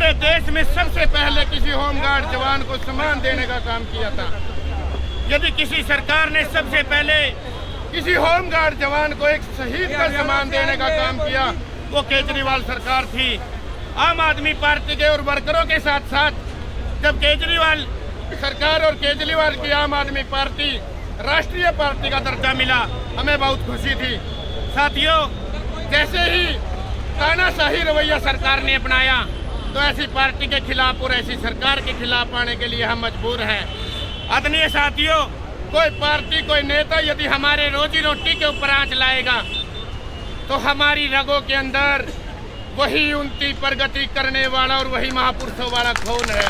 हमारे देश में सबसे पहले किसी होमगार्ड जवान को सम्मान देने का काम किया था। यदि किसी सरकार ने सबसे पहले किसी होमगार्ड जवान को एक शहीद का सम्मान देने का काम किया, वो केजरीवाल सरकार थी। आम आदमी पार्टी के और वर्करों के साथ साथ जब केजरीवाल सरकार और केजरीवाल की आम आदमी पार्टी राष्ट्रीय पार्टी का दर्जा मिला, हमें बहुत खुशी थी। साथियों, जैसे ही तानाशाही रवैया सरकार ने अपनाया, तो ऐसी पार्टी के खिलाफ और ऐसी सरकार के खिलाफ आने के लिए हम मजबूर हैं। आदरणीय साथियों, कोई पार्टी, कोई नेता यदि हमारे रोजी रोटी के ऊपर आंच लाएगा, तो हमारी रगों के अंदर वही उन्नति प्रगति करने वाला और वही महापुरुषों वाला खून है।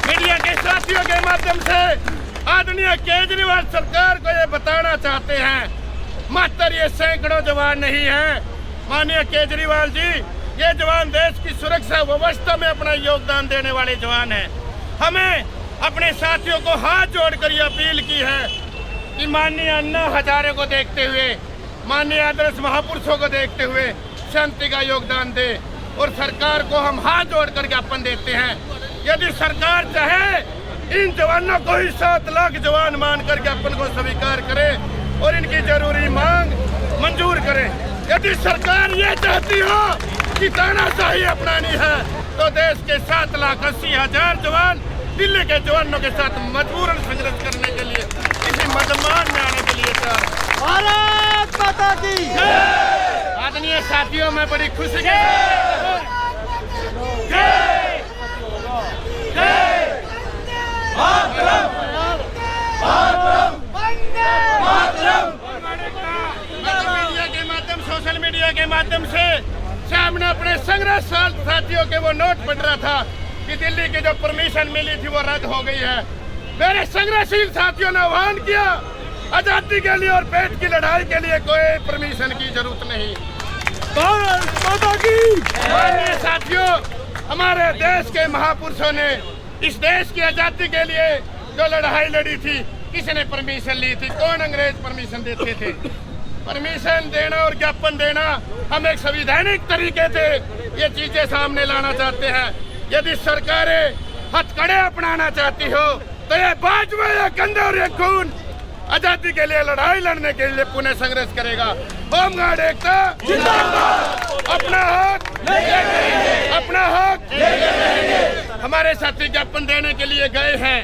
मीडिया के साथियों के माध्यम से आदरणीय केजरीवाल सरकार को ये बताना चाहते हैं, मात्र ये सैकड़ों जवान नहीं है। माननीय केजरीवाल जी, ये जवान देश की सुरक्षा व्यवस्था में अपना योगदान देने वाले जवान हैं। हमें अपने साथियों को हाथ जोड़कर ये अपील की है कि माननीय अन्ना हजारे को देखते हुए, माननीय आदर्श महापुरुषों को देखते हुए शांति का योगदान दे। और सरकार को हम हाथ जोड़कर ज्ञापन देते हैं, यदि सरकार चाहे इन जवानों को ही 7 लाख जवान मानकर ज्ञापन को स्वीकार करे और इनकी जरूरी मांग मंजूर करे। यदि सरकार ये चाहती हो कि तानाशाही अपनानी है, तो देश के 7,80,000 जवान दिल्ली के जवानों के साथ मजबूरन संघर्ष करने के लिए, किसी मैदान में आने के लिए तैयार। भारत माता की आदरणीय साथियों, मैं बड़ी खुशी के सोशल मीडिया के माध्यम से सामने अपने संघर्ष साथियों के वो नोट पढ़ रहा था कि दिल्ली की जो परमिशन मिली थी वो रद्द हो गई है। मेरे संघर्षशील साथियों ने आह्वान किया, आजादी के लिए और पेट की लड़ाई के लिए कोई परमिशन की जरूरत नहीं। भारत माता की। माननीय साथियों, हमारे देश के महापुरुषों ने इस देश की आजादी के लिए जो लड़ाई लड़ी थी, किसने परमिशन ली थी? कौन अंग्रेज परमिशन देते थे? परमिशन देना और ज्ञापन देना हम एक संवैधानिक तरीके से ये चीजें सामने लाना चाहते हैं। यदि सरकारें हथकड़े अपनाना चाहती हो, तो ये बाजवा, ये कंधे और ये खून आजादी के लिए लड़ाई लड़ने के लिए पुनः संघर्ष करेगा। होमगार्ड एकता जिंदाबाद, अपना हक अपना हक। हमारे साथी ज्ञापन देने के लिए गए हैं।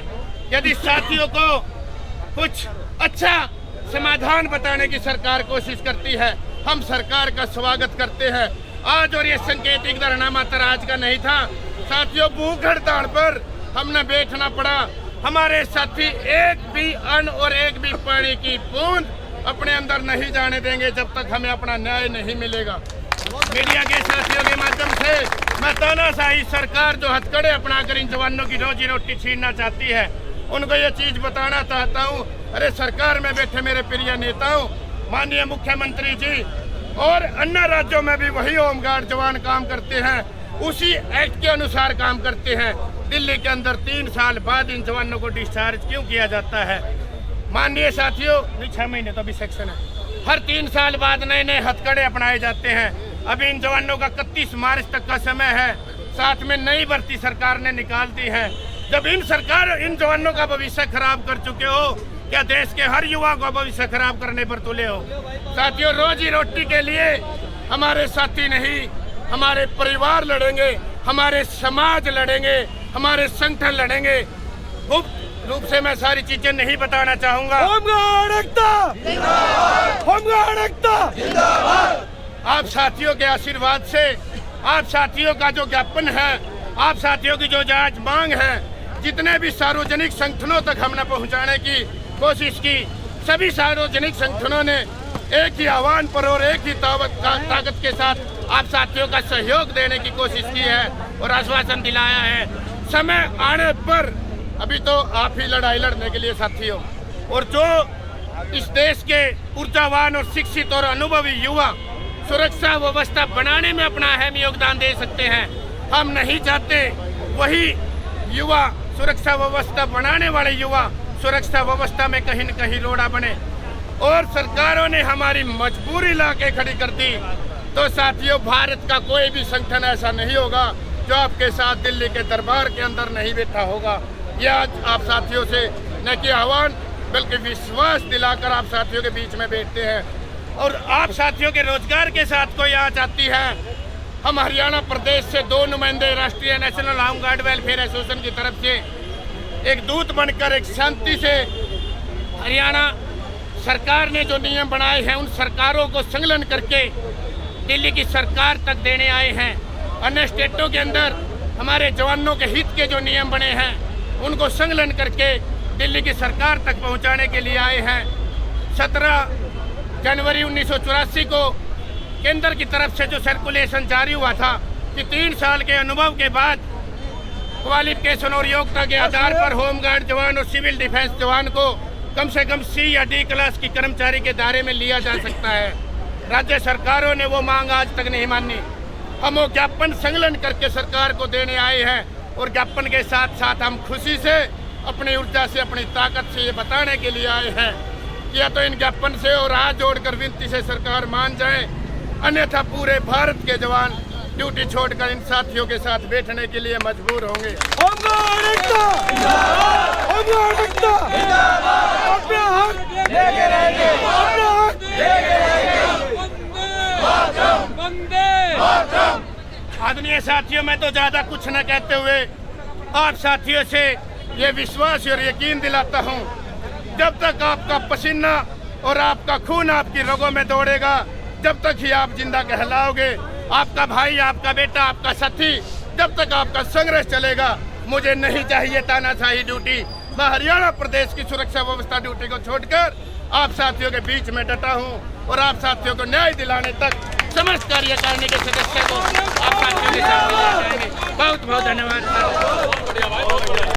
यदि साथियों को कुछ अच्छा समाधान बताने की सरकार कोशिश करती है, हम सरकार का स्वागत करते हैं। आज और ये सांकेतिक धरना मात्र आज का नहीं था साथियों, भूख हड़ताल पर हमने बैठना पड़ा। हमारे साथी एक भी अन्न और एक भी पानी की बूंद अपने अंदर नहीं जाने देंगे जब तक हमें अपना न्याय नहीं मिलेगा। मीडिया के साथियों के माध्यम से मैं तानाशाही सरकार जो हथकड़े अपनाकर इन जवानों की रोजी रोटी छीनना चाहती है, उनको ये चीज बताना चाहता हूँ। अरे सरकार में बैठे मेरे प्रिय नेताओं, माननीय मुख्यमंत्री जी, और अन्य राज्यों में भी वही होमगार्ड जवान काम करते हैं, उसी एक्ट के अनुसार काम करते हैं। दिल्ली के अंदर 3 साल बाद इन जवानों को डिस्चार्ज क्यों किया जाता है? माननीय साथियों, 6 महीने तो अभी सेक्शन है, हर 3 साल बाद नए नए हथकड़े अपनाए जाते हैं। अभी इन जवानों का 31 मार्च तक का समय है, साथ में नई भर्ती सरकार ने निकाल दी है। जब इन जवानों का भविष्य खराब कर चुके हो, क्या देश के हर युवा को भविष्य खराब करने पर तुले हो? साथियों, रोजी रोटी के लिए हमारे साथी नहीं, हमारे परिवार लड़ेंगे, हमारे समाज लड़ेंगे, हमारे संगठन लड़ेंगे। गुप्त रूप से मैं सारी चीजें नहीं बताना चाहूंगा। होमगार्ड एकता जिंदाबाद, होमगार्ड एकता जिंदाबाद। आप साथियों के आशीर्वाद से, आप साथियों का जो ज्ञापन है, आप साथियों की जो आज मांग है, जितने भी सार्वजनिक संगठनों तक हमने पहुंचाने की कोशिश की, सभी सार्वजनिक संगठनों ने एक ही आह्वान पर और एक ही ताकत के साथ आप साथियों का सहयोग देने की कोशिश की है और आश्वासन दिलाया है। समय आने पर अभी तो आप ही लड़ाई लड़ने के लिए साथियों, और जो इस देश के ऊर्जावान और शिक्षित और अनुभवी युवा सुरक्षा व्यवस्था बनाने में अपना अहम योगदान दे सकते हैं, हम नहीं चाहते वही युवा सुरक्षा व्यवस्था बनाने वाले युवा सुरक्षा व्यवस्था में कहीं न कहीं रोड़ा बने। और सरकारों ने हमारी मजबूरी ला के खड़ी कर दी, तो साथियों भारत का कोई भी संगठन ऐसा नहीं होगा जो आपके साथ दिल्ली के दरबार के अंदर नहीं बैठा होगा। यह आज आप साथियों से न कि आह्वान बल्कि विश्वास दिलाकर आप साथियों के बीच में बैठते हैं। और आप साथियों के रोजगार के साथ कोई आज आती है। हम हरियाणा प्रदेश से 2 नुमाइंदे राष्ट्रीय national home guard welfare association की तरफ से एक दूत बनकर एक शांति से हरियाणा सरकार ने जो नियम बनाए हैं उन सरकारों को संकलन करके दिल्ली की सरकार तक देने आए हैं। अन्य स्टेटों के अंदर हमारे जवानों के हित के जो नियम बने हैं उनको संकलन करके दिल्ली की सरकार तक पहुंचाने के लिए आए हैं। 17 जनवरी 1984 को केंद्र की तरफ से जो सर्कुलेशन जारी हुआ था कि 3 साल के अनुभव के बाद क्वालिफिकेशन और योग्यता के आधार पर होमगार्ड जवान और सिविल डिफेंस जवान को कम से कम C या D क्लास की कर्मचारी के दायरे में लिया जा सकता है। राज्य सरकारों ने वो मांग आज तक नहीं मानी। हम वो ज्ञापन संकलन करके सरकार को देने आए हैं और ज्ञापन के साथ साथ हम खुशी से अपनी ऊर्जा से अपनी ताकत से ये बताने के लिए आए हैं कि या तो इन ज्ञापन से और हाथ जोड़कर विनती से सरकार मान जाए, अन्यथा पूरे भारत के जवान ड्यूटी छोड़कर इन साथियों के साथ बैठने के लिए मजबूर होंगे। होमगार्ड एकता होमगार्ड एकता अपना हक लेके रहेंगे, अपना हक लेके रहेंगे। वंदे मातरम। आदरणीय साथियों, मैं तो ज्यादा कुछ न कहते हुए आप साथियों से ये विश्वास और यकीन दिलाता हूँ, जब तक आपका पसीना और आपका खून आपकी रगों में दौड़ेगा जब तक ही आप जिंदा कहलाओगे। आपका भाई, आपका बेटा, आपका साथी, जब तक आपका संघर्ष चलेगा। मुझे नहीं चाहिए तानाशाही ड्यूटी। मैं हरियाणा प्रदेश की सुरक्षा व्यवस्था ड्यूटी को छोड़कर आप साथियों के बीच में डटा हूँ और आप साथियों को न्याय दिलाने तक समस्त कार्यकारिणी के सदस्य को आप साथियों के साथ ले जाएंगे। बहुत बहुत धन्यवाद।